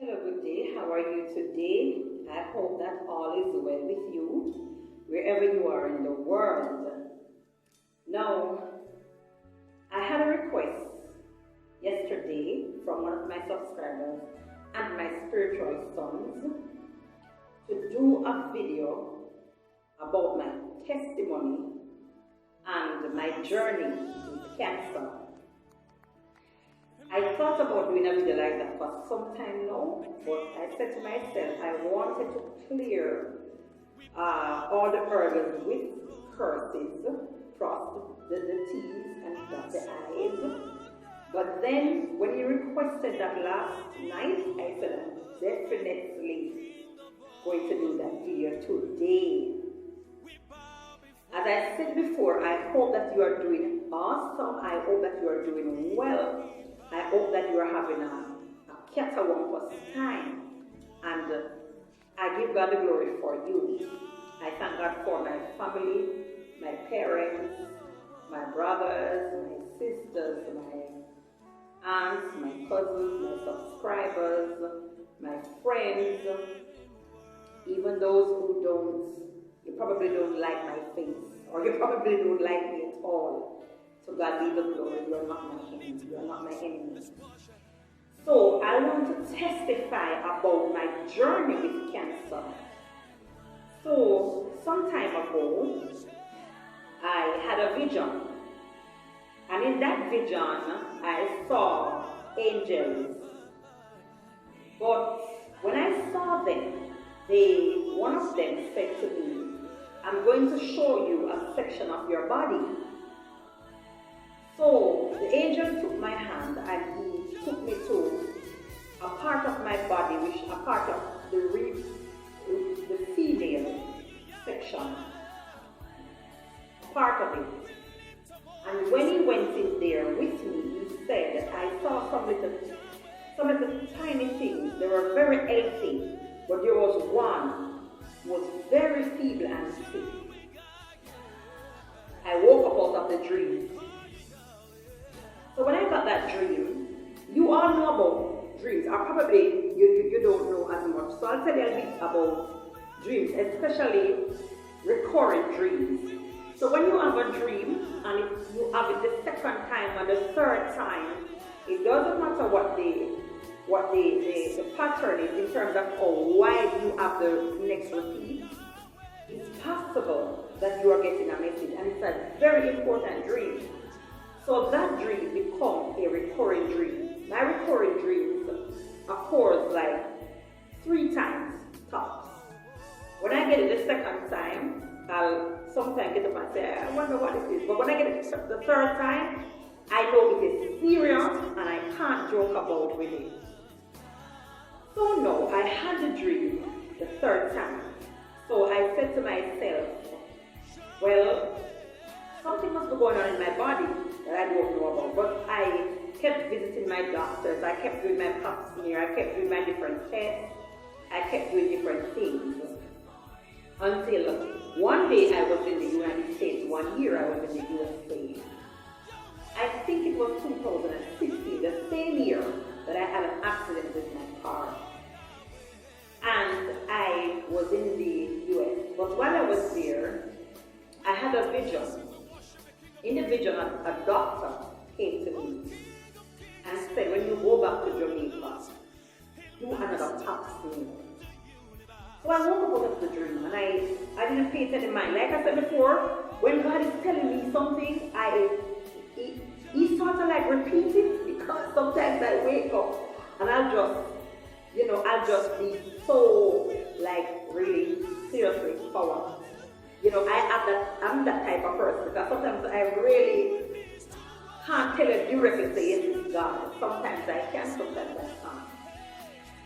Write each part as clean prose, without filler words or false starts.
Hello, good day. How are you today? I hope that all is well with you, wherever you are in the world. Now, I had a request yesterday from one of my subscribers and my spiritual sons to do a video about my testimony and my journey with cancer. I thought about doing a video like that for some time now, but I said to myself I wanted to clear all the hurdles with curses, cross the T's and dot the I's. But then when you requested that last night, I said I'm definitely going to do that video today. As I said before, I hope that you are doing awesome. I hope that you are doing well. I hope that you are having a catawampas time, and I give God the glory for you. I thank God for my family, my parents, my brothers, my sisters, my aunts, my cousins, my subscribers, my friends, even those who you probably don't like my face, or you probably don't like me at all. So God be the glory. You are not my enemy. You are not my enemy. So I want to testify about my journey with cancer. So some time ago, I had a vision. And in that vision, I saw angels. But when I saw them, one of them said to me, I'm going to show you a section of your body. So the angel took my hand and he took me to a part of my body, which a part of the female section, part of it. And when he went in there with me, he said, I saw some little tiny things. They were very healthy, but there was one who was very feeble and sick. I woke up out of the dream. So when I got that dream, you all know about dreams, or probably you don't know as much. So I'll tell you a bit about dreams, especially recurring dreams. So when you have a dream, and if you have it the second time and the third time, it doesn't matter what the pattern is in terms of how wide you have the next repeat. It's possible that you are getting a message, and it's a very important dream. So that dream becomes a recurring dream. My recurring dreams occurs like 3 times tops. When I get it the second time, I'll sometimes get up and say, I wonder what it is. But when I get it the third time, I know it is serious and I can't joke about with it. So no, I had the dream the third time. So I said to myself, well, something must be going on in my body that I don't know about. But I kept visiting my doctors. I kept doing my pap smear. I kept doing my different tests. I kept doing different things. Until one day I was in the United States. 1 year I was in the USA. I think it was 2016, the same year that I had an accident with my car. And I was in the US. But while I was there, I had a vision. In the vision, a doctor came to me and said, when you go back to Jamaica, do another pap smear. So I woke up out of the dream and I didn't pay it any mind. Like I said before, when God is telling me something, he sort of like repeats it, because sometimes I wake up and I'll just be so like really seriously forward. I'm that type of person, because sometimes I really can't tell you directly, say yes, it's God. Sometimes I can, sometimes I can't.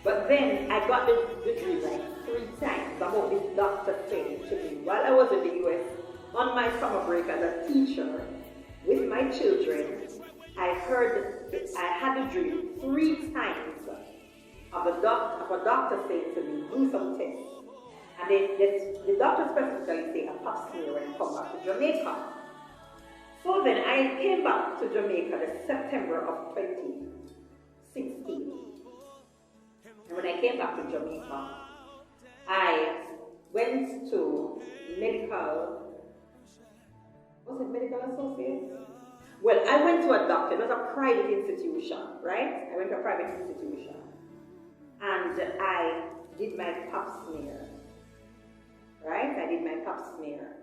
But then I got the dream like 3 times about this doctor saying to me, while I was in the US on my summer break as a teacher with my children, I had a dream 3 times of a doctor saying to me, do some tests. And the doctor specifically say a pap smear when I come back to Jamaica. So then I came back to Jamaica in September of 2016. And when I came back to Jamaica, I went to medical associate? Well, I went to a doctor. It was a private institution, right? I went to a private institution. And I did my pap smear, right? I did my pap smear.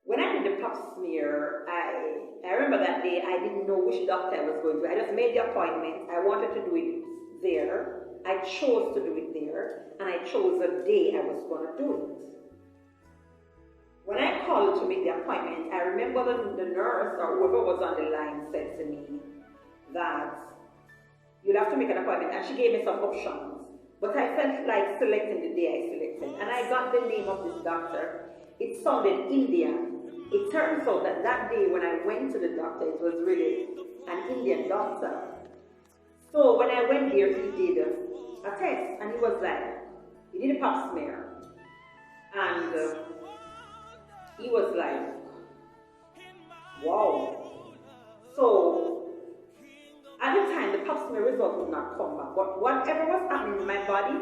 When I did the pap smear, I remember that day I didn't know which doctor I was going to. I just made the appointment. I wanted to do it there. I chose to do it there, and I chose the day I was going to do it. When I called to make the appointment, I remember the nurse or whoever was on the line said to me that you'd have to make an appointment, and she gave me some options. But I felt like selecting the day I selected, and I got the name of this doctor. It sounded Indian. It turns out that that day when I went to the doctor, it was really an Indian doctor. So when I went there, he did a test, and he was like, he did a pap smear, and he was like, wow. So at the time, the pap smear result would not come back, but whatever was happening in my body,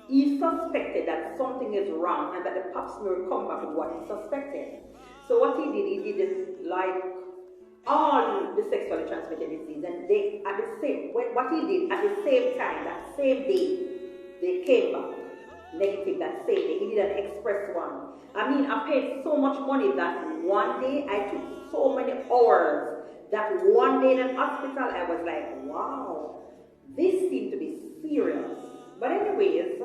he suspected that something is wrong and that the pap smear would come back with what he suspected. So what he did like all the sexually transmitted disease, and they at the same what he did at the same time, that same day, they came back negative that same day. He did an express one. I mean, I paid so much money that one day I took so many hours that one day in an hospital I was like, wow, this seemed to be serious. But anyways,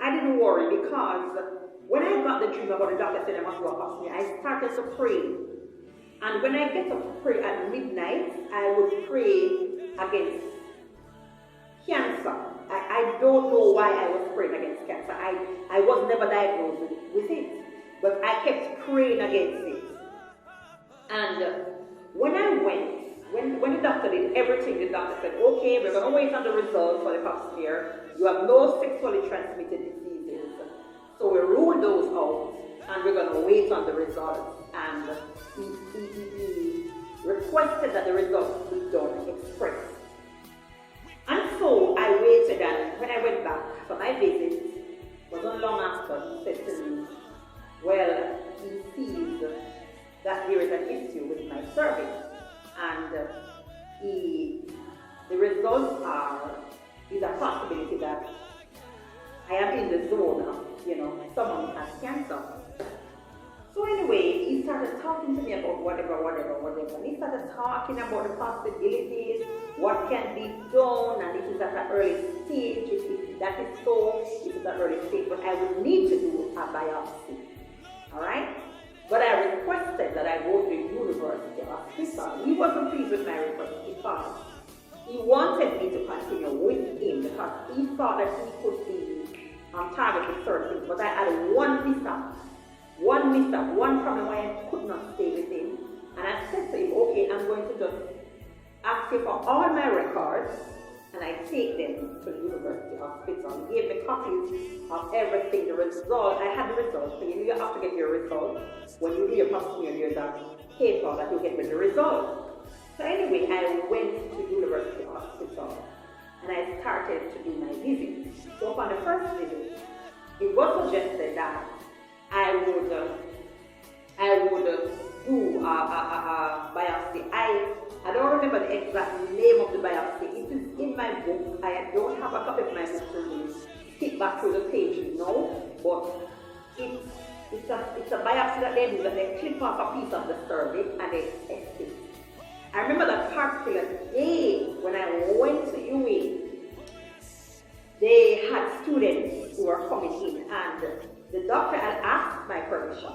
I didn't worry, because when I got the dream about the doctor said I must go past me, I started to pray. And when I get up to pray at midnight, I would pray against cancer. I don't know why I was praying against cancer. I was never diagnosed with it, but I kept praying against it. And when I went, when the doctor did everything, the doctor said, okay, we're going to wait on the results for the pap smear. You have no sexually transmitted diseases. So we ruled those out, and we're going to wait on the results. And he requested that the results be done express. And so I waited, and when I went back for my visit, wasn't long after, he said to me, well, he sees that there is an issue with my cervix, and the results is a possibility that I am in the zone of, someone has cancer. So anyway, he started talking to me about whatever. And he started talking about the possibilities, what can be done, and it is at an early stage. If that is so, it is at an early stage, but I would need to do a biopsy. Alright? But I requested that I go to the university hospital. He wasn't pleased with my request because he wanted me to continue with him because he thought that he could be on target with certain things. But I had one mishap, one problem why I could not stay with him. And I said to him, okay, I'm going to just ask you for all my records, and I take them to the university hospital. He gave me copies of everything, the result. I had the results, so you have to get your results. When you do your pap smear, there's a paper that you get with the result. So anyway, I went to the university hospital, and I started to do my visit. So upon the first visit, it was suggested that I would do a biopsy. I don't remember the exact name of the biopsy. It is in my book. I don't have a copy of my book to skip back through the pages now, but it's a biopsy that they do, that they clip off a piece of the cervix and they test it. I remember that particular day when I went to UA, they had students who were coming in, and the doctor had asked my permission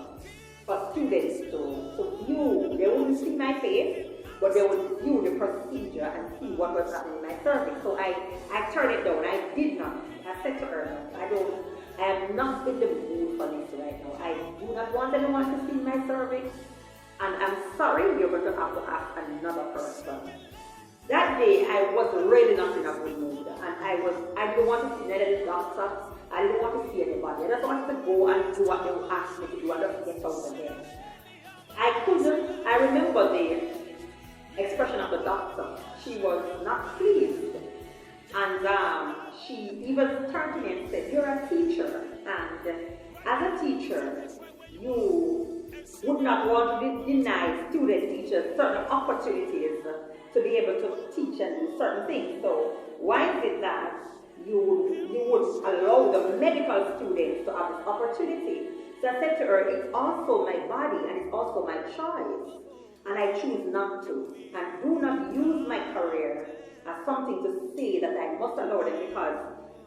for students to view. They wouldn't see my face, but they would view the procedure and see what was happening in my cervix. So I turned it down. I did not. I said to her, I am not in the mood for this right now. I do not want anyone to see my cervix, and I'm sorry, you're going to have to ask another person. That day, I was really not in a good mood, and I didn't want to see neither the doctor, I didn't want to see anybody. I just wanted to go and do what they would ask me to do and just get out of there. I remember the expression of the doctor. She was not pleased, and she even turned to me and said, "You're a teacher, and as a teacher, you would not want to deny student teachers certain opportunities to be able to teach and do certain things. So why is it that you would allow the medical students to have this opportunity?" So I said to her, "It's also my body and it's also my choice. And I choose not to. And do not use my career as something to say that I must allow them because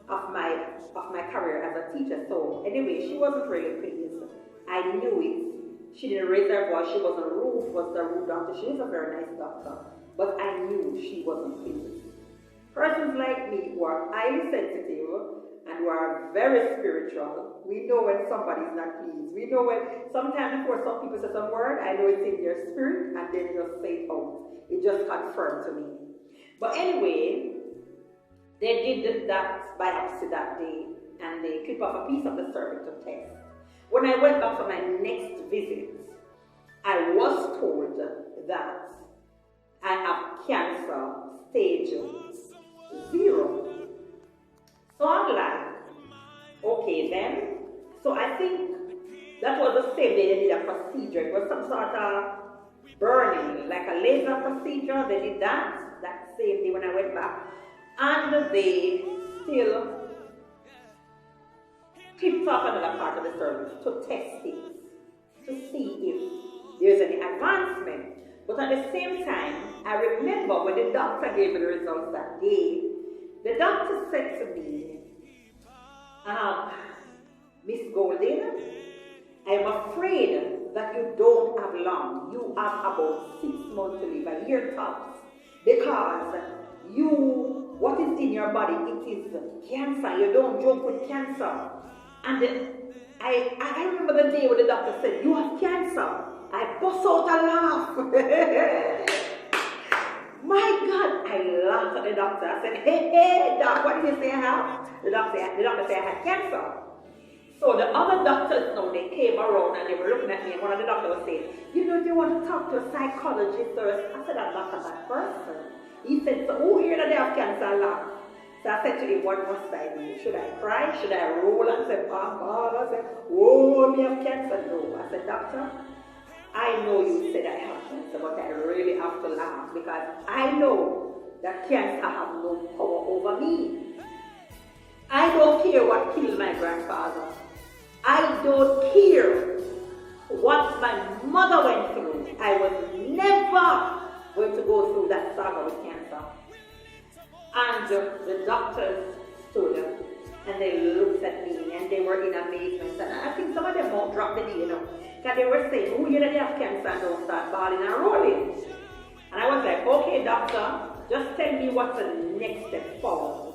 of my career as a teacher." So anyway, she wasn't really pleased. I knew it. She didn't raise her voice. She wasn't rude. Was the rude doctor. She was a very nice doctor. But I knew she wasn't pleased. Persons like me who are highly sensitive and who are very spiritual, we know when somebody's not pleased. We know when, sometimes before some people say some word, I know it's in their spirit, and then just say it out. It just confirmed to me. But anyway, they did that biopsy that day, and they clipped off a piece of the cervix to test. When I went back for my next visit, I was told that I have cancer stage 0. So I'm like, okay then. So I think that was the same day they did a procedure. It was some sort of burning, like a laser procedure. They did that same day when I went back. And they still clipped off another part of the cervix to test it, to see if there's any advancement. But at the same time, I remember when the doctor gave me the results that day, the doctor said to me, "Miss Golden, I'm afraid that you don't have long. You have about 6 months to live, a year tops, because what is in your body, it is cancer. You don't joke with cancer." And I remember the day when the doctor said, "You have cancer." I bust out a laugh. My God, I laughed at the doctor. I said, "Hey, doc, what did you say I have?" The doctor said I had cancer. So the other doctors now, they came around and they were looking at me, and one of the doctors was saying, "Do you want to talk to a psychologist or I said, "I'm not that person." He said, "So who here that they have cancer?" I laughed. So I said to him, "What must I do? Should I cry? Should I roll and say, God?" I said, "Oh, me have cancer." No. I said, "Doctor, I know you said I have cancer, but I really have to laugh because I know that cancer has no power over me. I don't care what killed my grandfather. I don't care what my mother went through. I was never going to go through that saga with cancer." And the doctors stood and they looked at me and they were in amazement. And I think some of them won't drop the D, because they were saying, "Oh, you know they have cancer and don't start balling and rolling." And I was like, "Okay, doctor, just tell me what's the next step forward."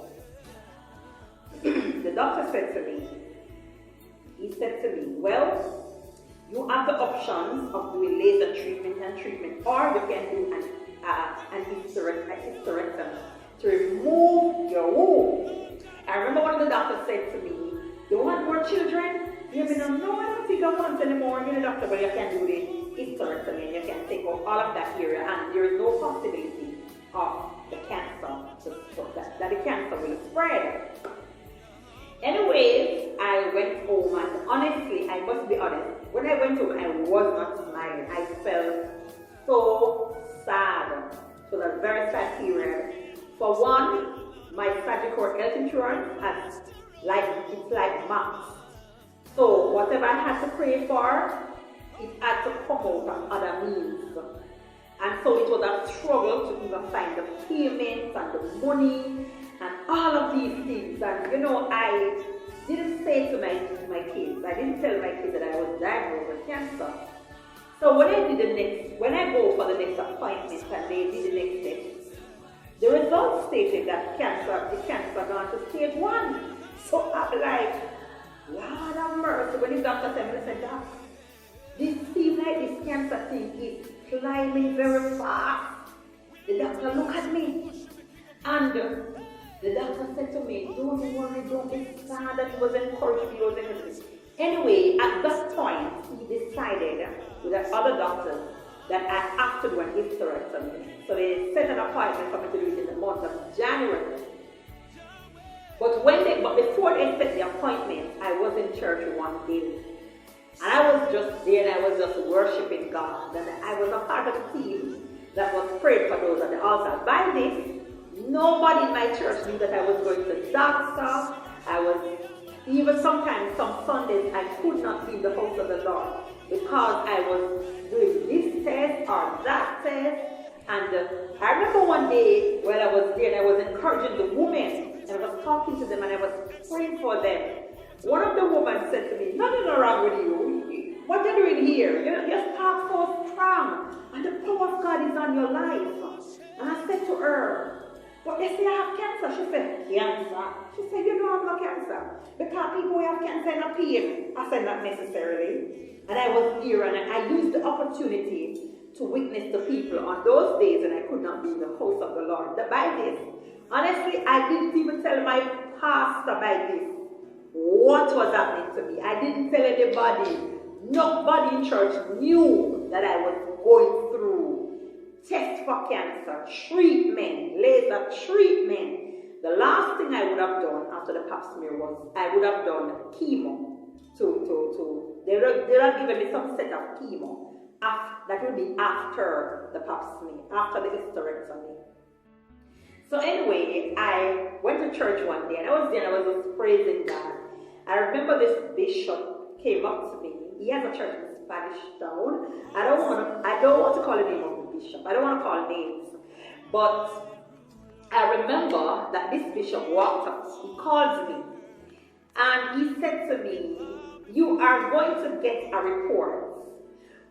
The doctor said to me, "Well, you have the options of doing laser treatment, or you can do an hysterectomy to remove your womb." I remember one of the doctors said to me, "You want more children?" You know, "No, I don't think I want anymore." You know, "Doctor, but you can do the hysterectomy and you can take out all of that area, and there is no possibility of the cancer, that the cancer will spread." Anyways, I went home, and honestly, I must be honest, when I went home, I was not smiling. I felt so sad. It was a very sad period. For one, my Sagicor health insurance it's like max. So whatever I had to pay for, it had to come out of other means. And so it was a struggle to even find the payments and the money and all of these things. And I didn't say to my kids, I didn't tell my kids that I was diagnosed with cancer. So when I go for the next appointment and they did the next step, the results stated that the cancer gone to stage 1. So I'm like, Lord have mercy. When the doctor said, "Doc, this seems like this cancer thing is climbing very fast." The doctor looked at me and the doctor said to me, "Don't worry, don't be sad," and he was encouraging me. Anyway, at that point, he decided with the other doctors that I have to do an hysterectomy. So they set an appointment for me to do it in the month of January. But before they set the appointment, I was in church one day. And I was just there and I was just worshiping God. And I was a part of the team that was praying for those at the altar. By this, nobody in my church knew that I was going to the doctor. Even sometimes, some Sundays, I could not leave the house of the Lord because I was doing this test or that test. And I remember one day while I was there and I was encouraging the women and I was talking to them and I was praying for them. One of the women said to me, nothing wrong with you. What are you doing here? You talk so strong and the power of God is on your life. And I said to her, but they say I have cancer. She said, cancer? She said, you don't have no cancer. Because people who have cancer are not pain. I said, not necessarily. And I was here and I used the opportunity to witness to people on those days and I could not be in the house of the Lord. By this, honestly, I didn't even tell my pastor by this what was happening to me. I didn't tell anybody. Nobody in church knew that I was going through test for cancer, treatment, laser treatment. The last thing I would have done after the pap smear was I would have done chemo. They would have given me some set of chemo. That would be after the pap smear, after the hysterectomy. So anyway, I went to church one day and I was there and I was just praising God. I remember this bishop came up to me. He has a church in Spanish Town. I don't want to call the name of the bishop. I don't want to call names. But I remember that this bishop walked up. He called me and he said to me, you are going to get a report.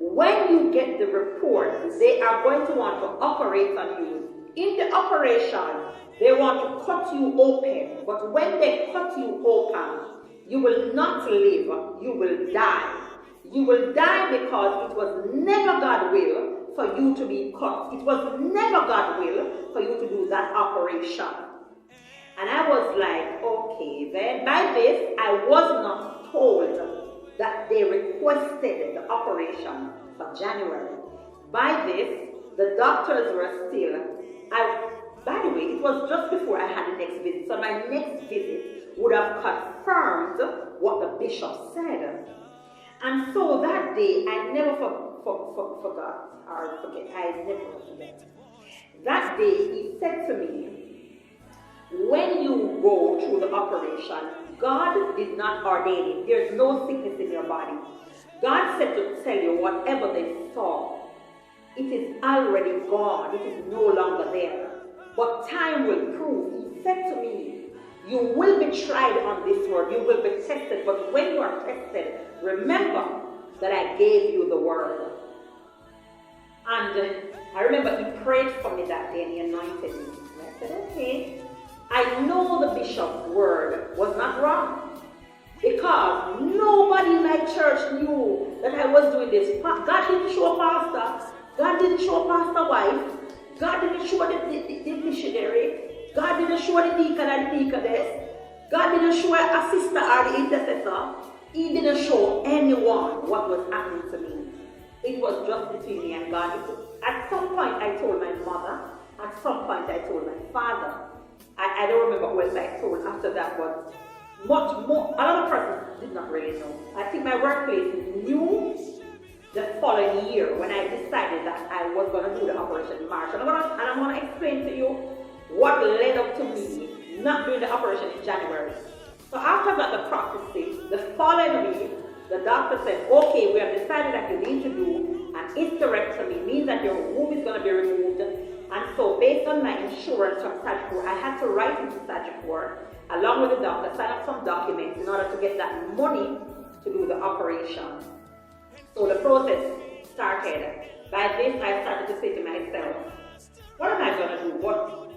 When you get the report, they are going to want to operate on you. In the operation, they want to cut you open. But when they cut you open, you will not live, you will die. You will die because it was never God's will for you to be cut. It was never God's will for you to do that operation. And I was like, okay, then by this, I was not told that they requested the operation for January. By this, the doctors were still, by the way, it was just before I had the next visit. So my next visit would have confirmed what the bishop said. And so that day, I never forgot, or forget, I never forget. That day, he said to me, when you go through the operation, God did not ordain it. There's no sickness in your body. God said to tell you whatever they saw, it is already gone. It is no longer there. But time will prove. He said to me, you will be tried on this word. You will be tested. But when you are tested, remember that I gave you the word. And I remember he prayed for me that day and he anointed me. And I said, okay. I know the bishop's word was not wrong. Because nobody in my church knew that I was doing this. God didn't show pastor. God didn't show pastor wife. God didn't show the missionary. God didn't show the deacon and the deaconess. God didn't show a sister or the intercessor. He didn't show anyone what was happening to me. It was just between me and God. At some point I told my mother. At some point I told my father. I don't remember who else I told after that, but much more, a lot of persons did not really know. I think my workplace knew the following year when I decided that I was going to do the operation in March. And I'm going to explain to you what led up to me not doing the operation in January. So after I got the prophecy, the following week, the doctor said, okay, we have decided that you need to do an hysterectomy. Means that your womb is going to be removed. And so based on my insurance from Sagicor, I had to write into Sagicor, along with the doctor, sign up some documents in order to get that money to do the operation. So the process started. By this, I started to say to myself, what am I going to do?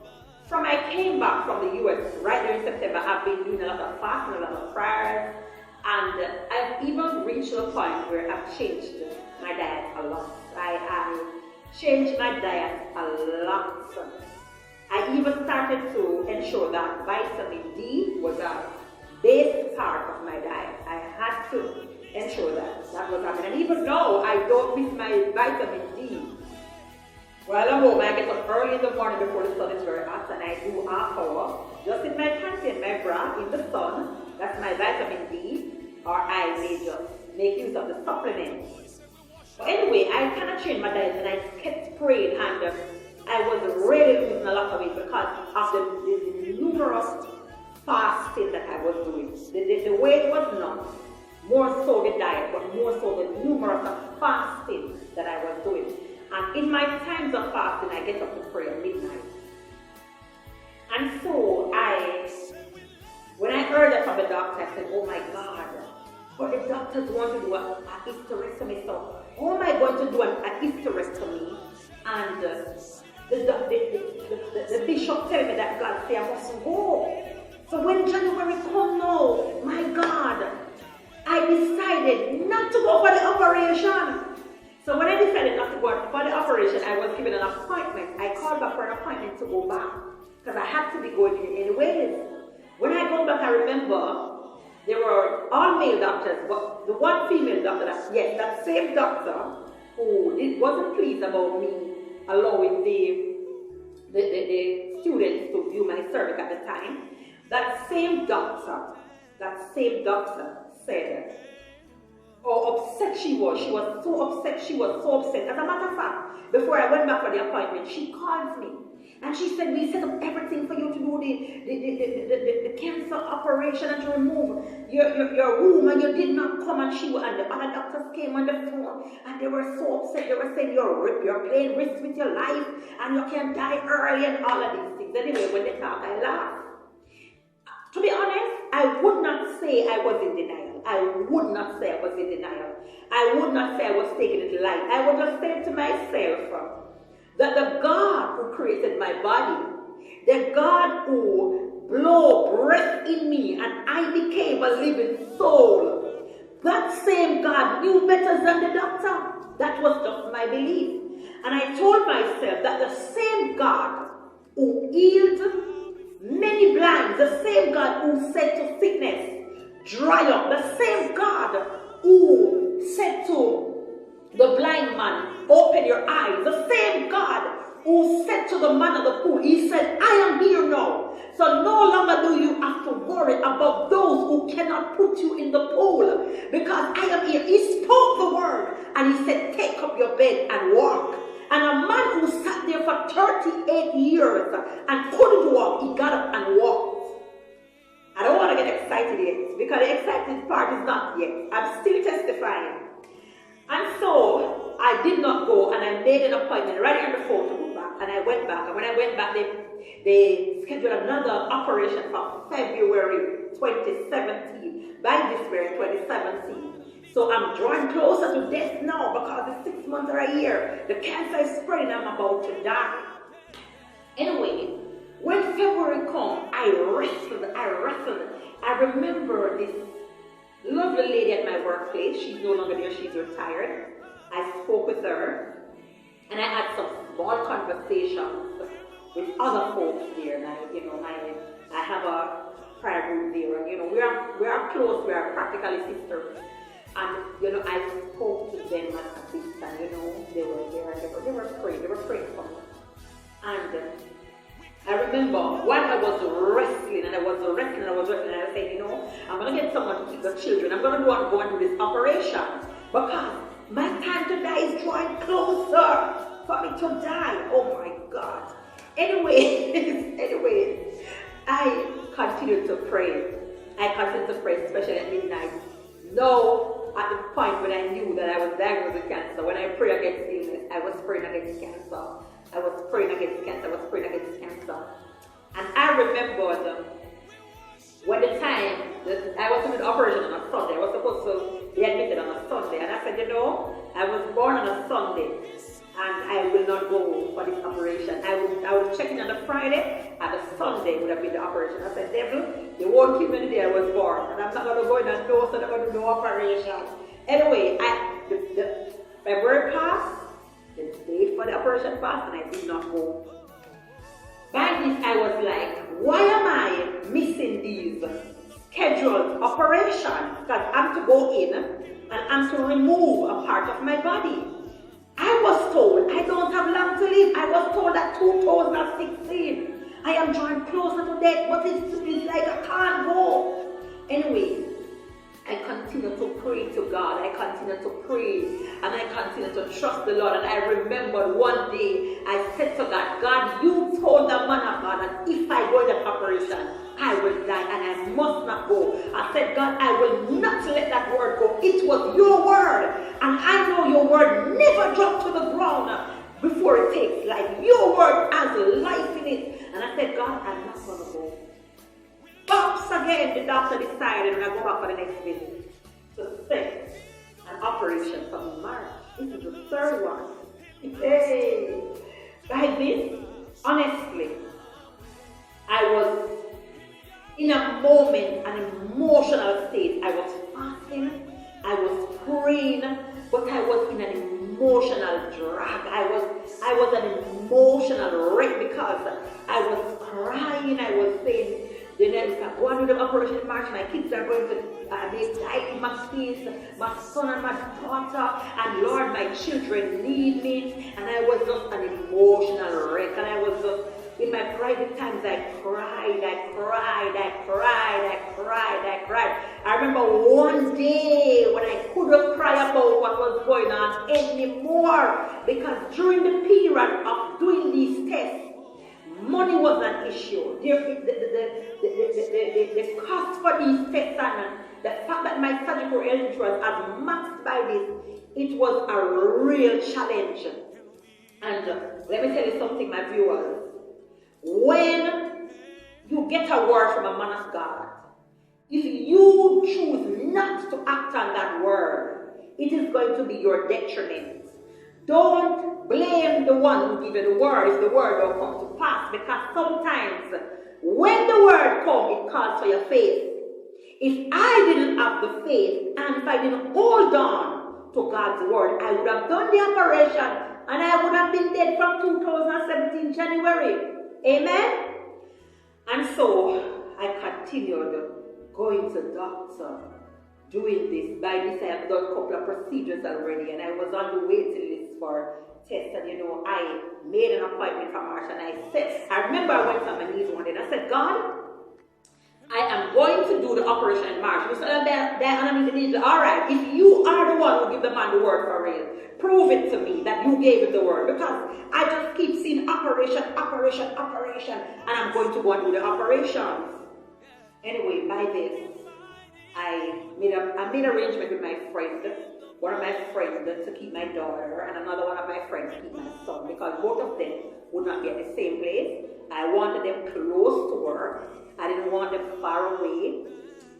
From I came back from the US, right there in September, I've been doing a lot of fasting, a lot of prayers, and I've even reached a point where I've changed my diet a lot. I changed my diet a lot. I even started to ensure that vitamin D was a basic part of my diet. I had to ensure that was happening. And even though I don't miss my vitamin D, while I'm home, I get up early in the morning before the sun is very hot and I do half hour just in my panty and my bra, in the sun. That's my vitamin D. Or I may just make use of the supplements. But anyway, I kind of changed my diet and I kept praying, and I was really losing a lot of weight because of the numerous fasting that I was doing. The weight was not more so the diet, but more so the numerous fasting that I was doing. And in my times of fasting, I get up to pray at midnight. And so when I heard that from the doctor, I said, oh my God, but the doctors want to do a hysterectomy, so how am I going to do a hysterectomy? And the bishop tell me that God say I must go. So when January come now, my God, I decided not to go for the operation. So when I decided not to go for the operation, I was given an appointment. I called back for an appointment to go back because I had to be going in anyways. When I go back, I remember there were all male doctors, but the one female doctor, that same doctor who wasn't pleased about me allowing the students to view my cervix at the time, that same doctor said how upset she was. She was so upset. As a matter of fact, before I went back for the appointment, she called me and she said, we set up everything for you to do the cancer operation and to remove your womb, and you did not come. And the other doctors came on the phone and they were so upset. They were saying you're playing risk with your life and you can die early and all of these things. Anyway, when they talk, I laughed. To be honest, I would not say I was in denial. I would not say I was in denial. I would not say I was taking it light. I would just say to myself that the God who created my body, the God who blew breath in me and I became a living soul, that same God knew better than the doctor. That was just my belief. And I told myself that the same God who healed many blinds, the same God who said to sickness, dry up, the same God who said to the blind man, open your eyes, the same God who said to the man at the pool, he said, I am here now. So no longer do you have to worry about those who cannot put you in the pool, because I am here. He spoke the word and he said, take up your bed and walk. And a man who sat there for 38 years and couldn't walk, he got up and walked. I don't want to get excited yet, because the excited part is not yet. I'm still testifying. And so I did not go, and I made an appointment right on the phone to go back. And I went back. And when I went back, they scheduled another operation for February 2017. By this year, 2017. So I'm drawing closer to death now, because the 6 months or a year, the cancer is spreading, I'm about to die. Anyway, when February come, I wrestled. I remember this lovely lady at my workplace. She's no longer there, she's retired. I spoke with her, and I had some small conversations with other folks there. And I have a prayer group there, and we are close, we are practically sisters. And I spoke to them at this time, they were there, they were praying for me. And I remember while I was wrestling, and I was saying, I'm going to get someone to keep the children. I'm going to go and do this operation, because my time to die is drawing closer for me to die. Oh my God. Anyway, I continued to pray. Especially at midnight. No. At the point when I knew that I was diagnosed with cancer, when I prayed against illness, I was praying against cancer. And I remembered when the time that I was doing the operation on a Sunday, I was supposed to be admitted on a Sunday, and I said, I was born on a Sunday, and I will not go for this operation. I would check in on a Friday, and the Sunday would have been the operation. I said, devil, they won't keep me the day I was born, and I'm not going to go in and do, so I'm going to do no operation. Anyway, the February passed, the date for the operation passed, and I did not go. By this, I was like, why am I missing these scheduled operations? Because I'm to go in, and I'm to remove a part of my body. I was told I don't have long to live. I was told that 2016. I am drawing closer to death, but it's like I can't go. Anyway, I continue to pray to God. I continue to pray and I continue to trust the Lord. And I remember one day I said to God, God, you told the man of God that if I go in that operation, I will die and I must not go. I said, God, I will not let that word go. It was your word. And I know your word never dropped to the ground before it takes life. Your word has life in it. And I said, God, I'm not going to go. Pops again, the doctor decided when I go back for the next visit to set an operation for March. This is the third one. Hey. By this, honestly, I was in a moment, an emotional state. I was fasting, I was praying, but I was in an emotional drag. I was an emotional wreck because I was crying. I was saying, then I'm going to do the operation in March. My kids are going to be tight in my space, my son and my daughter, and Lord, my children need me. And I was just an emotional wreck. And I was just, in my private times, I cried. I remember one day when I couldn't cry about what was going on anymore, because during the period of doing these tests, money was an issue. The cost for these tests and the fact that my surgical insurance was maxed by this, it was a real challenge. And let me tell you something, my viewers. When you get a word from a man of God, if you choose not to act on that word, it is going to be your detriment. Don't blame the one who gave you the word if the word don't come to pass, because sometimes when the word comes, it calls for your faith. If I didn't have the faith and if I didn't hold on to God's word, I would have done the operation and I would have been dead from 2017 January. Amen? And so I continued going to doctor, doing this. By this, I have done a couple of procedures already, and I was on the waiting list for tests. And I made an appointment for March, and I remember I went on my knees one day, and I said, God, I am going to do the operation in March. You said, all right, if you are the one who give the man the word for real, prove it to me that you gave him the word, because I just keep seeing operation, and I'm going to go and do the operations. Anyway, by this, I made arrangement with my friend, one of my friends to keep my daughter, and another one of my friends to keep my son, because both of them would not be at the same place. I wanted them close to her. I didn't want them far away,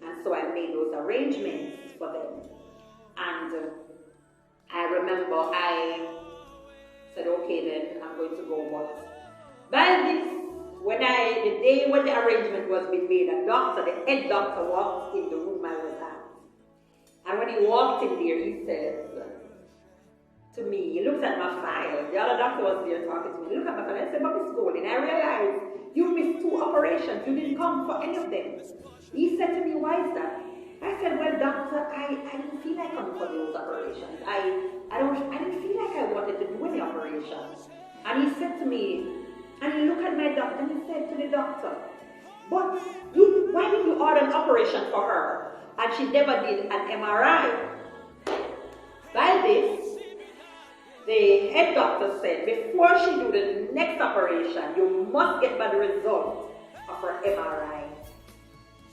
and so I made those arrangements for them. And I remember I said, okay then, I'm going to go. But by this, the day when the arrangement was being made, the head doctor walked in the room I was at. And when he walked in there, he says to me, he looked at my file. The other doctor was there talking to me. He looked at my file and I said, but Miss Golden, I realized you missed 2 operations. You didn't come for any of them. He said to me, why is that? I said, well, doctor, I didn't feel like coming for those operations. I didn't feel like I wanted to do any operations. And he said to me, and he looked at my doctor and he said to the doctor, but why did you order an operation for her? And she never did an MRI. By this, the head doctor said, before she do the next operation, you must get by the result of her MRI.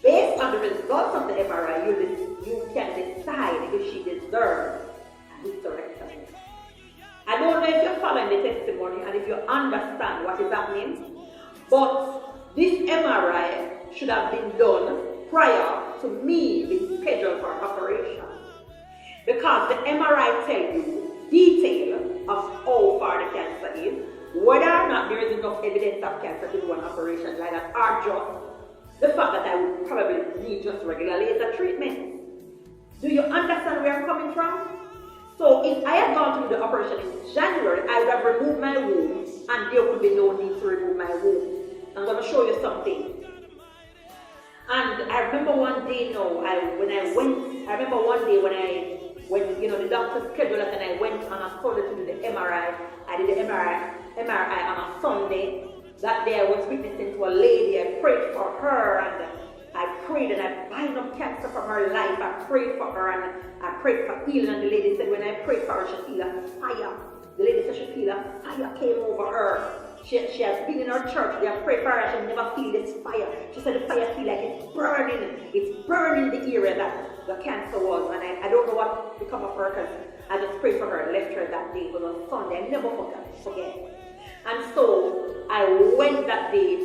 Based on the results of the MRI, you can decide if she deserves a hysterectomy. I don't know if you're following the testimony and if you understand what is happening, but this MRI should have been done prior to me being scheduled for operation. Because the MRI tells you detail of how far the cancer is, whether or not there is enough evidence of cancer to do an operation like that, or just the fact that I would probably need just regular laser treatment. Do you understand where I'm coming from? So if I had gone to do the operation in January, I would have removed my womb and there would be no need to remove my womb. I'm going to show you something. And I remember one day, when the doctor scheduled us and I went on a Sunday to do the MRI. I did the MRI on a Sunday, that day I was witnessing to a lady. I prayed for her, and I prayed and I bind up cancer from her life. I prayed for her and I prayed for healing. And the lady said when I prayed for her, she feel a fire. The lady said she feel a fire came over her. She has been in her church. They have prayed for her and she never feel this fire. She said the fire feel like it's burning the area that the cancer was. And I don't know what become of her because I just prayed for her and left her that day. It was on Sunday. I never forget. And so I went that day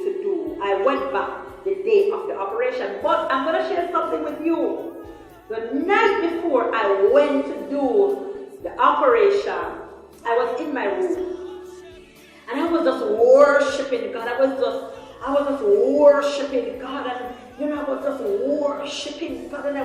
I went back the day of the operation. But I'm going to share something with you. The night before I went to do the operation, I was in my room. And I was just worshiping God. I was just worshiping God. And I was just worshiping God. And I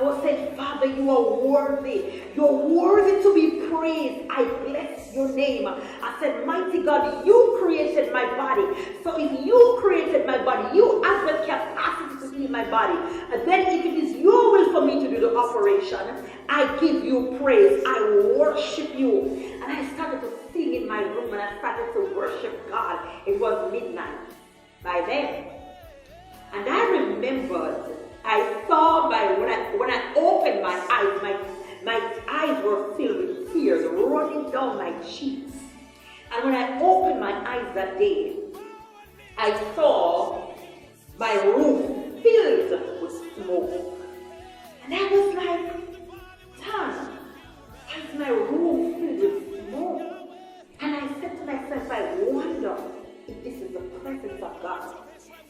was saying, Father, you are worthy. You're worthy to be praised. I bless your name. I said, mighty God, you created my body. So if you created my body, you have the capacity to heal my body. And then if it is your will for me to do the operation, I give you praise. I worship you. And I started to sing in my room and I started to worship God. It was midnight by then. And I remembered, I saw when I opened my eyes, my eyes were filled with tears running down my cheeks. And when I opened my eyes that day, I saw my room filled with smoke. And I was like, Tana, why is my room filled with smoke? And I said to myself, I wonder if this is the presence of God.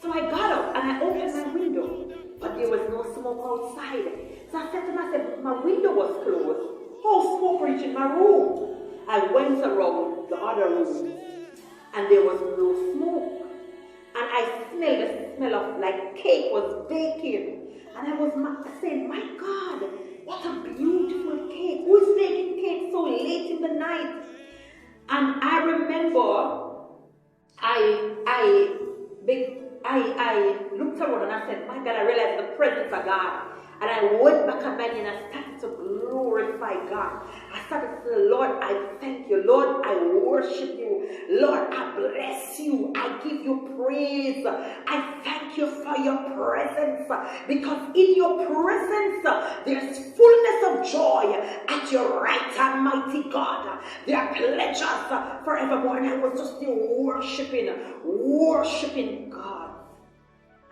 So I got up and I opened my window, but there was no smoke outside. So I said to myself, my window was closed. How smoke reached in my room? I went around the other room and there was no smoke. And I smelled the smell of like cake was baking. And I was saying, my God, what a beautiful cake. Who is baking cake so late in the night? And I remember I looked around and I said, my God, I realized the presence of God. And I went back on my knee and I started to glorify God. I started to say, Lord, I thank you. Lord, I worship you. Lord, I bless you. I give you praise. I thank you for your presence. Because in your presence, there's fullness of joy at your right hand, mighty God. There are pleasures forevermore. And I was just still worshiping God.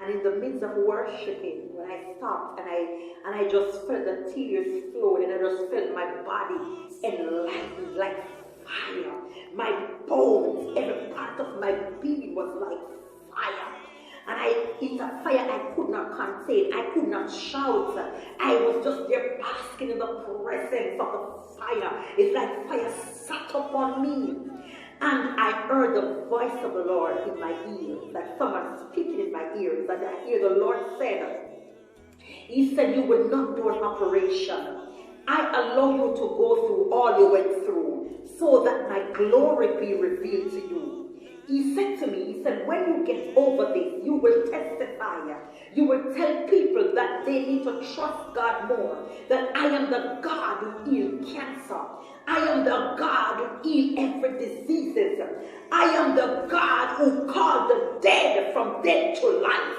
And in the midst of worshiping, when I stopped and I just felt the tears flowing and I just felt my body enlightened like fire. My bones, every part of my being was like fire. And it's a fire I could not contain. I could not shout. I was just there basking in the presence of the fire. It's like fire sat upon me. And I heard the voice of the Lord in my ears, like someone speaking in my ears. And I hear the Lord said, He said, you will not do an operation. I allow you to go through all you went through so that my glory be revealed to you. He said to me, he said, when you get over this, you will testify. You will tell people that they need to trust God more. That I am the God who heals cancer. I am the God who heals every disease. I am the God who called the dead from death to life.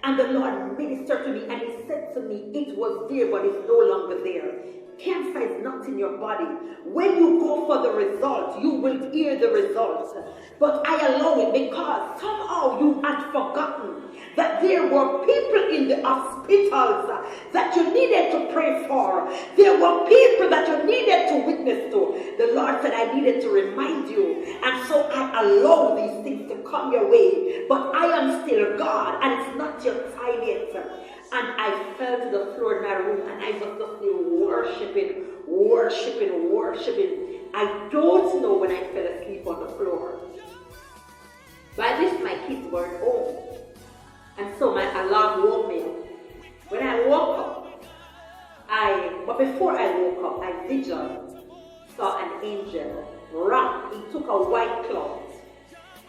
And the Lord ministered to me and he said to me, it was there but it's no longer there. Cancer is not in your body. When you go for the results, you will hear the results. But I allow it because somehow you had forgotten that there were people in the hospitals that you needed to pray for. There were people that you needed to witness to. The Lord said, I needed to remind you. And so I allow these things to come your way. But I am still God and it's not your time yet. And I fell to the floor in my room and I was just worshiping. I don't know when I fell asleep on the floor. By this, my kids weren't home. And so my alarm woke me up. When I woke up, but before I woke up, I visioned, saw an angel wrap. He took a white cloth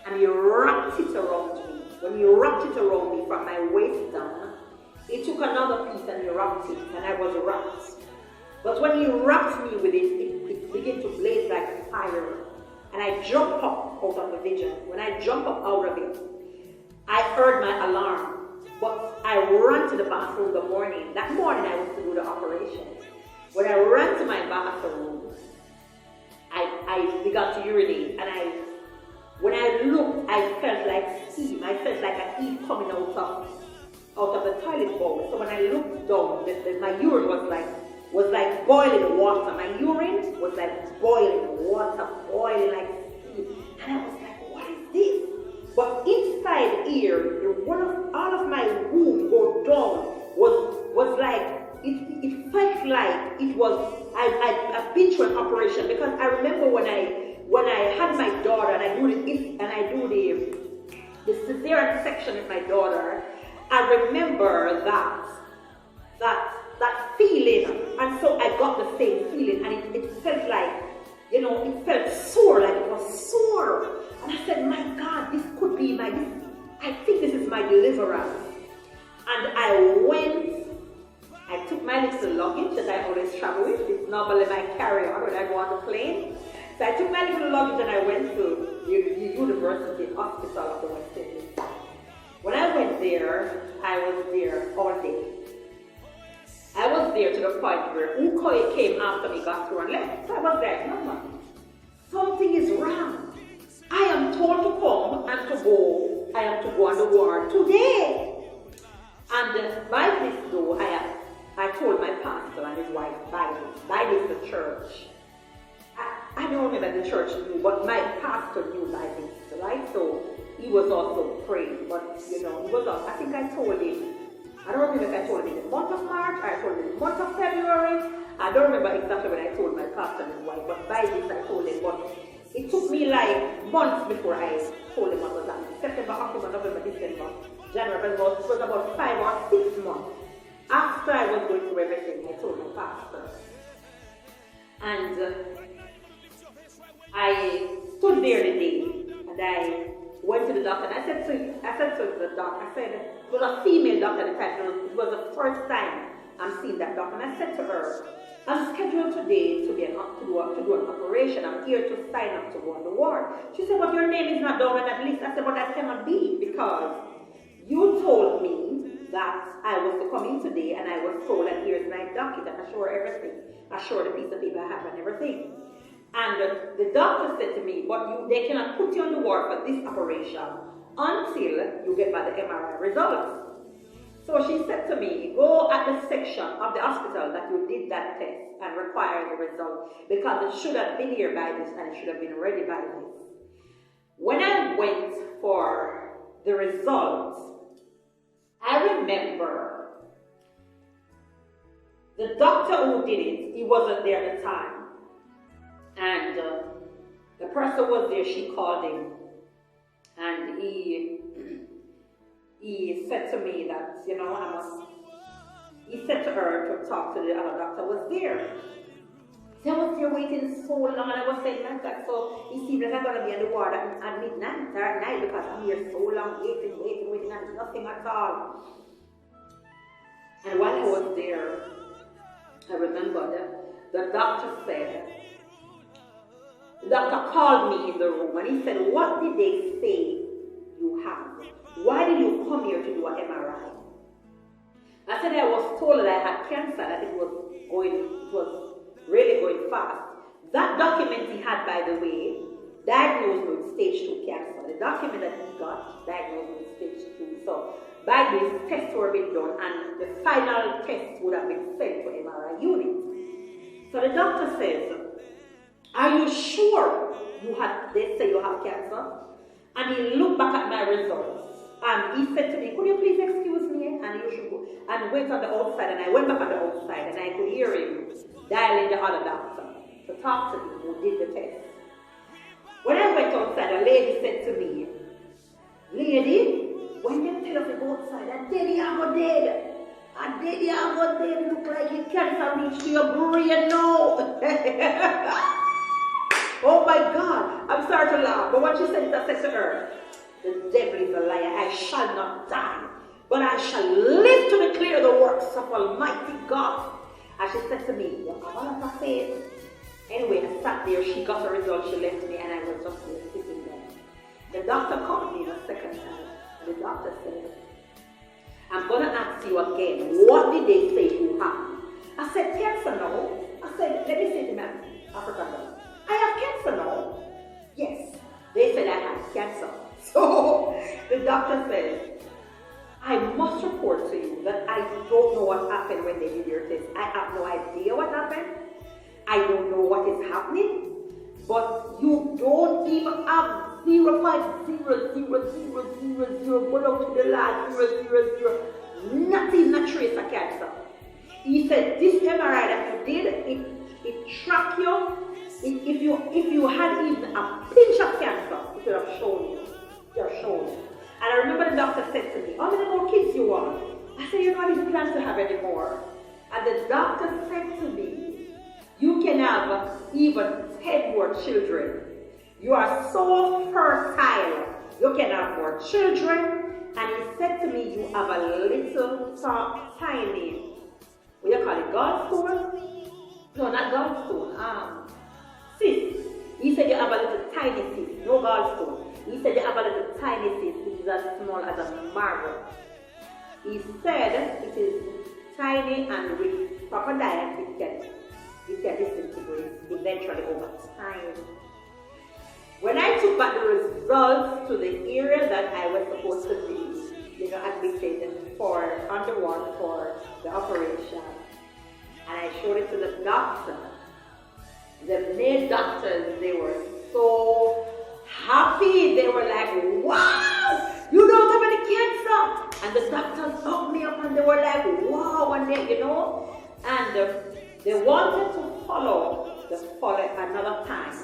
and he wrapped it around me. When he wrapped it around me from my waist down, he took another piece and he wrapped it, and I was wrapped. But when he wrapped me with it, it began to blaze like fire. And I jumped up out of the vision. When I jumped up out of it, I heard my alarm. But I ran to the bathroom the morning. That morning I was to do the operation. When I ran to my bathroom, I began to urinate, and when I looked, I felt like steam. I felt like a heat coming out of the toilet bowl. So when I looked down, my urine was like boiling water. My urine was like boiling water, boiling like steam. And I was like, what is this? But inside here, all of my womb go down was like, it felt like it was, I've been through an operation, because I remember when I had my daughter and I do the cesarean section with my daughter, I remember that feeling, and so I got the same feeling, and it felt like, it felt sore, like it was sore. And I said, my God, this could be I think this is my deliverance. And I took my little luggage that I always travel with. It's normally my carry-on when I go on the plane. So I took my little luggage and I went to the University Hospital of the West Indies. When I went there, I was there all day. I was there to the point where Ukoy came after me, got through and left. So I was like, no, something is wrong. I am told to come and to go. I am to go on the ward today. And by this though, I told my pastor and his wife, by this the church. I don't remember the church knew, but my pastor knew by this, right? So he was also praying, but he was also, I think I told him, I don't remember if I told him in the month of March, or I told him in the month of February. I don't remember exactly when I told my pastor and his wife, but by this I told him. But it took me like months before I told him what was happening. September, October, November, December, January, it was about 5 or 6 months after I was going through everything. I told my pastor. And I stood there the day, and I went to the doctor, and I said to the doctor, it was a female doctor at the time, it was the first time I'm seeing that doctor, and I said to her, I'm scheduled today to do an operation. I'm here to sign up to go on the ward. She said, but your name is not down on that list. I said, but that cannot be, because you told me that I was to come in today, and I was told that here's my document, I show everything. I show the piece of paper I have and everything. And the doctor said to me, but they cannot put you on the ward for this operation until you get by the MRI results. So she said to me, go at the section of the hospital that you did that test and require the result, because it should have been here by this and it should have been ready by this. When I went for the results, I remember the doctor who did it, he wasn't there at the time. And the person was there, she called him, and he said to me that, he said to her to talk to the other doctor was there. So I was there waiting so long, and I was saying, my God, so it seems like I'm going to be on the ward at midnight or at night, because I'm here so long, waiting, and nothing at all. And while I was there, I remember that the doctor said, the doctor called me in the room, and he said, what did they say you have? Why did you come here to do an MRI? I said I was told that I had cancer, that it was really going fast. That document he had, by the way, diagnosed with stage 2 cancer. The document that he got diagnosed with stage 2. So by this, tests were being done, and the final test would have been sent to MRI unit. So the doctor says, are you sure they say you have cancer? And he looked back at my results, and he said to me, could you please excuse me? And you should go. And went on the outside, and I went back on the outside, and I could hear him dialing the other doctor to talk to me who did the test. When I went outside, a lady said to me, lady, when they tell us to go outside, a daddy I go dead. A daddy I go dead, look like he cancer reached to your brain now. Oh my God, I'm sorry to laugh, but what she said, I said to her, the devil is a liar, I shall not die, but I shall live to declare the works of Almighty God. And she said to me, you have a lot of faith. Anyway, I sat there, she got her result, she left me, and I was just there sitting there. The doctor called me the second time, and the doctor said, I'm going to ask you again, what did they say you have? I said, cancer, no. I said, let me say to man, African girl, I have cancer, no. Yes. They said I had cancer. So the doctor said, I must report to you that I don't know what happened when they did your test. I have no idea what happened. I don't know what is happening. But you don't even have 0.00000 go down to the last 000. Not even a trace of cancer. He said this MRI that you did, it tracked you. If you had even a pinch of cancer, it would have shown you. It would have shown you. And I remember the doctor said to me, how many more kids you want? I said, you don't even plan to have any more. And the doctor said to me, you can have even 10 more children. You are so fertile. You can have more children. And he said to me, you have a little tiny, what do you call it, gallstone? No, not gallstone. Cyst. He said you have a little tiny cyst, no gallstone. He said you have a little tiny cyst, which is as small as a marble. He said it is tiny and with proper diet it can disintegrate eventually over time. When I took back the results to the area that I was supposed to be, admitted for underwent for the operation, and I showed it to the doctor, the male doctors, they were so happy. They were like, wow, you don't have any cancer. And the doctors hugged me up and they were like, wow, and they, and they wanted to follow another time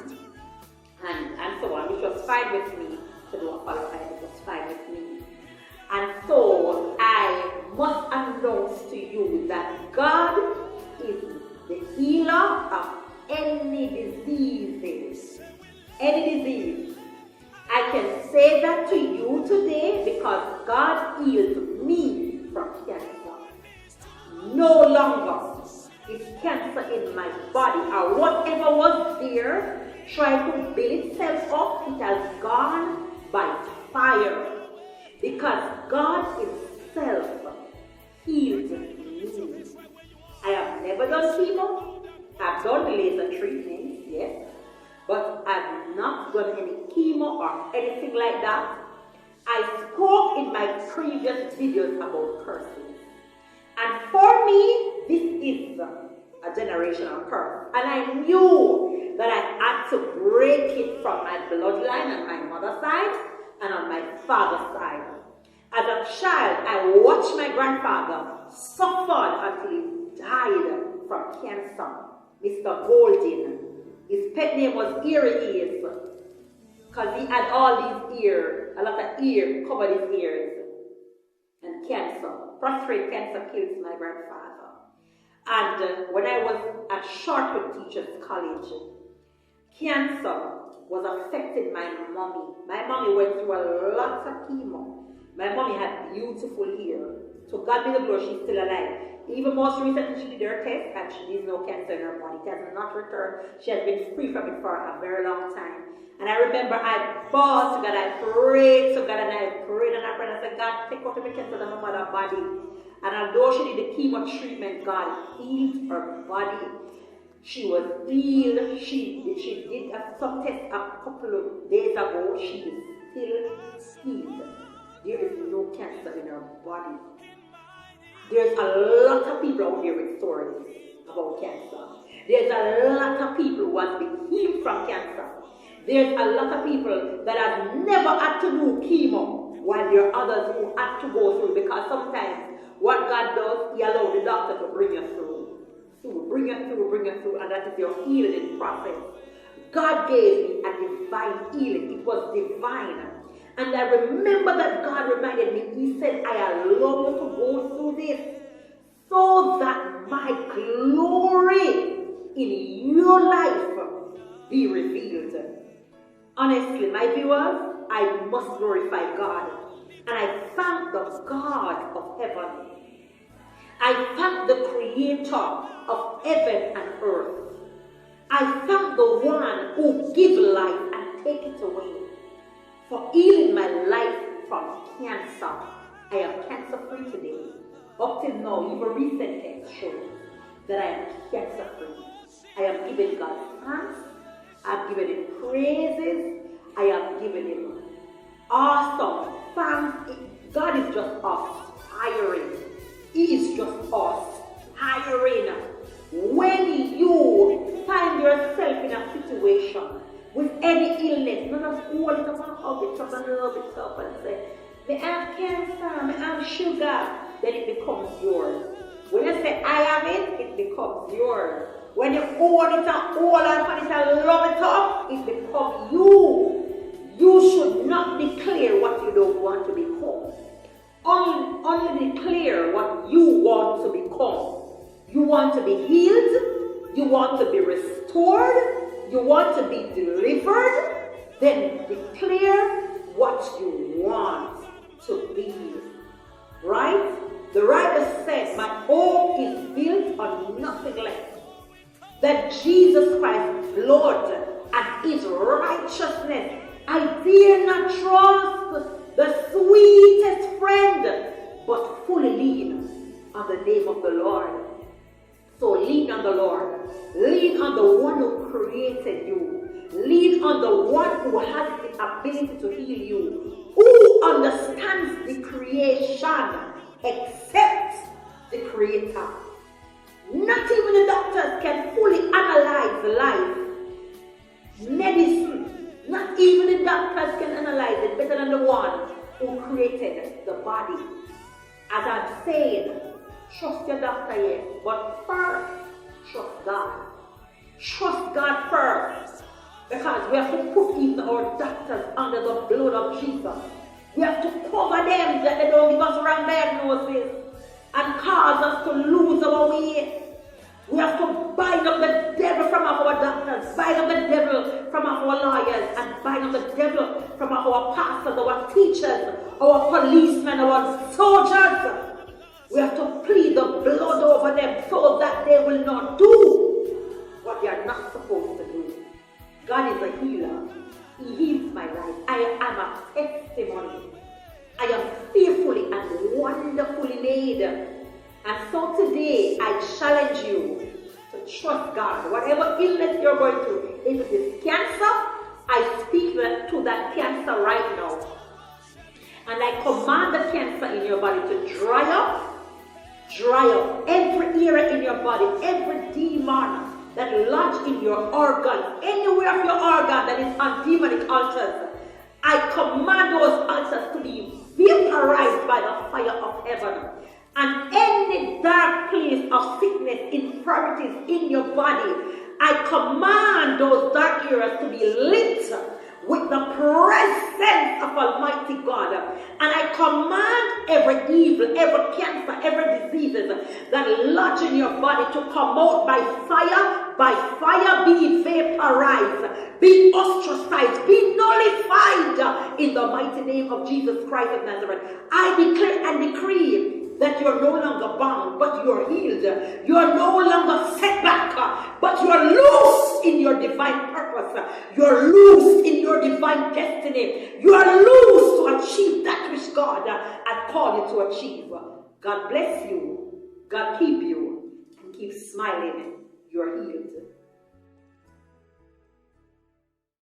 and so on, which was fine with me to do a follow-up. It was fine with me. And so I must announce to you that God is the healer of any diseases. Any disease. I can say that to you today because God healed me from cancer. No longer is cancer in my body, or whatever was there trying to build itself up, it has gone by fire. Because God Himself healed me. I have never done chemo. I've done laser treatments, yes. But I've not done any chemo or anything like that. I spoke in my previous videos about curses. And for me, this is a generational curse. And I knew that I had to break it from my bloodline on my mother's side and on my father's side. As a child, I watched my grandfather suffer until he died from cancer. Mr. Golden. His pet name was Ear Ears because he had all these ears, a lot of ears covered his ears. And cancer, prostate cancer kills my grandfather. And when I was at Shortwood Teachers College, cancer was affecting my mommy. My mommy went through a lot of chemo. My mommy had beautiful hair. So God be the glory, she's still alive. Even most recently, she did her test and she has no cancer in her body. It has not returned. She has been free from it for a very long time. And I remember I bawled to God, I prayed to God, and I prayed and I prayed. I said, God, take out the cancer in my mother's body. And although she did the chemo treatment, God healed her body. She was healed. She did some test a couple of days ago. She is still healed. There is no cancer in her body. There's a lot of people out there with stories about cancer. There's a lot of people who have been healed from cancer. There's a lot of people that have never had to do chemo, while there are others who had to go through, because sometimes what God does, He allows the doctor to bring you through. So bring you through, and that is your healing process. God gave me a divine healing. It was divine. And I remember that God reminded me, He said, I allow you to go through this so that my glory in your life be revealed. Honestly, my viewers, I must glorify God. And I thank the God of heaven. I thank the Creator of heaven and earth. I thank the one who gives life and take it away. for healing my life from cancer. I am cancer-free today. Up till now, even recent tests show that I am cancer-free. I am giving God thanks. I have given Him praises. I have given Him awesome thanks. God is just aspiring. He is just aspiring. When you find yourself in a situation with any illness, not just hold it up and hug it up and rub it up and say, "Me have cancer, me have sugar," then it becomes yours. When you say, "I have it," it becomes yours. When you hold it and hold on it and love it up, it becomes you. You should not declare what you don't want to become. Only declare what you want to become. You want to be healed, you want to be restored, you want to be delivered, then declare what you want to be. Right? The writer says, "My hope is built on nothing less than Jesus Christ's blood and His righteousness. I dare not trust the sweetest friend, but fully lean on the name of the Lord." So lean on the Lord. Lean on the one who created you. Lean on the one who has the ability to heal you. Who understands the creation except the Creator? Not even the doctors can fully analyze life. Medicine, not even the doctors can analyze it better than the one who created the body. As I'm saying, trust your doctor, yes, but first, trust God. Trust God first. Because we have to put even our doctors under the blood of Jesus. We have to cover them that they don't give us wrong diagnosis and cause us to lose our way. We have to bind up the devil from our doctors, bind up the devil from our lawyers, and bind up the devil from our pastors, our teachers, our policemen, our soldiers. We have to plead the blood over them so that they will not do what they are not supposed to do. God is a healer. He heals my life. I am a testimony. I am fearfully and wonderfully made. And so today, I challenge you to trust God. Whatever illness you're going through, if it is cancer, I speak to that cancer right now. And I command the cancer in your body to dry up every area in your body, every demon that lodge in your organs, anywhere of your organ that is on demonic altars. I command those altars to be vaporized by the fire of heaven. And any dark place of sickness, infirmities in your body, I command those dark areas to be lit with the presence of Almighty God. And I command every evil, every cancer, every disease that lodge in your body to come out by fire be vaporized, be ostracized, be nullified in the mighty name of Jesus Christ of Nazareth. I declare and decree that you're no longer bound, but you're healed. You're no longer set back, but you're loose in your divine purpose. You're loose in your divine destiny. You're loose to achieve that which God has called you to achieve. God bless you. God keep you. And keep smiling. You're healed.